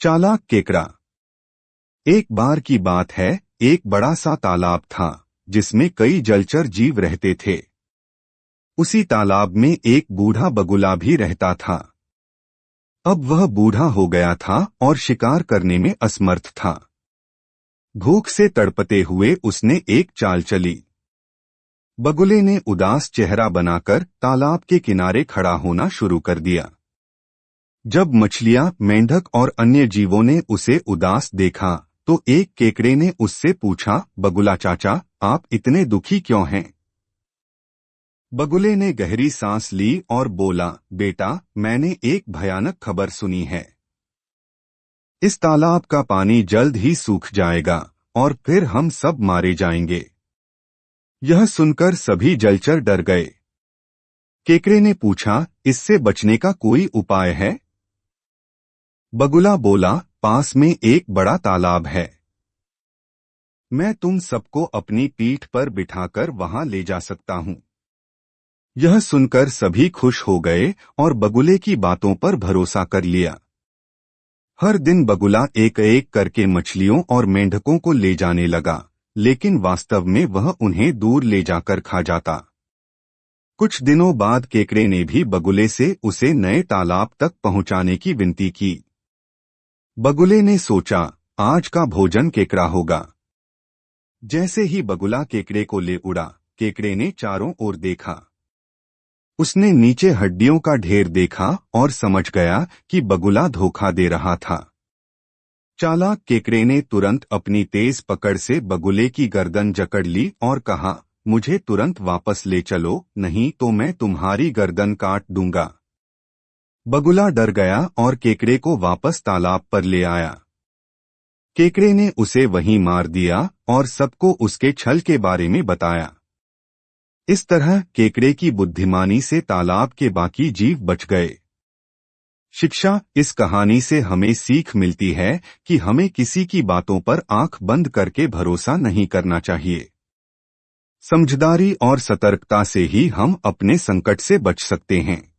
चालाक केकड़ा। एक बार की बात है, एक बड़ा सा तालाब था जिसमें कई जलचर जीव रहते थे। उसी तालाब में एक बूढ़ा बगुला भी रहता था। अब वह बूढ़ा हो गया था और शिकार करने में असमर्थ था। भूख से तड़पते हुए उसने एक चाल चली। बगुले ने उदास चेहरा बनाकर तालाब के किनारे खड़ा होना शुरू कर दिया। जब मछलियां, मेंढक और अन्य जीवों ने उसे उदास देखा तो एक केकड़े ने उससे पूछा, बगुला चाचा, आप इतने दुखी क्यों हैं? बगुले ने गहरी सांस ली और बोला, बेटा, मैंने एक भयानक खबर सुनी है। इस तालाब का पानी जल्द ही सूख जाएगा और फिर हम सब मारे जाएंगे। यह सुनकर सभी जलचर डर गए। केकड़े ने पूछा, इससे बचने का कोई उपाय है? बगुला बोला, पास में एक बड़ा तालाब है। मैं तुम सबको अपनी पीठ पर बिठाकर वहां ले जा सकता हूं। यह सुनकर सभी खुश हो गए और बगुले की बातों पर भरोसा कर लिया। हर दिन बगुला एक एक करके मछलियों और मेंढकों को ले जाने लगा, लेकिन वास्तव में वह उन्हें दूर ले जाकर खा जाता। कुछ दिनों बाद केकड़े ने भी बगुले से उसे नए तालाब तक पहुंचाने की विनती की। बगुले ने सोचा, आज का भोजन केकड़ा होगा। जैसे ही बगुला केकड़े को ले उड़ा, केकड़े ने चारों ओर देखा। उसने नीचे हड्डियों का ढेर देखा और समझ गया कि बगुला धोखा दे रहा था। चालाक केकड़े ने तुरंत अपनी तेज पकड़ से बगुले की गर्दन जकड़ ली और कहा, मुझे तुरंत वापस ले चलो, नहीं तो मैं तुम्हारी गर्दन काट दूंगा। बगुला डर गया और केकड़े को वापस तालाब पर ले आया। केकड़े ने उसे वहीं मार दिया और सबको उसके छल के बारे में बताया। इस तरह केकड़े की बुद्धिमानी से तालाब के बाकी जीव बच गए। शिक्षा: इस कहानी से हमें सीख मिलती है कि हमें किसी की बातों पर आंख बंद करके भरोसा नहीं करना चाहिए। समझदारी और सतर्कता से ही हम अपने संकट से बच सकते हैं।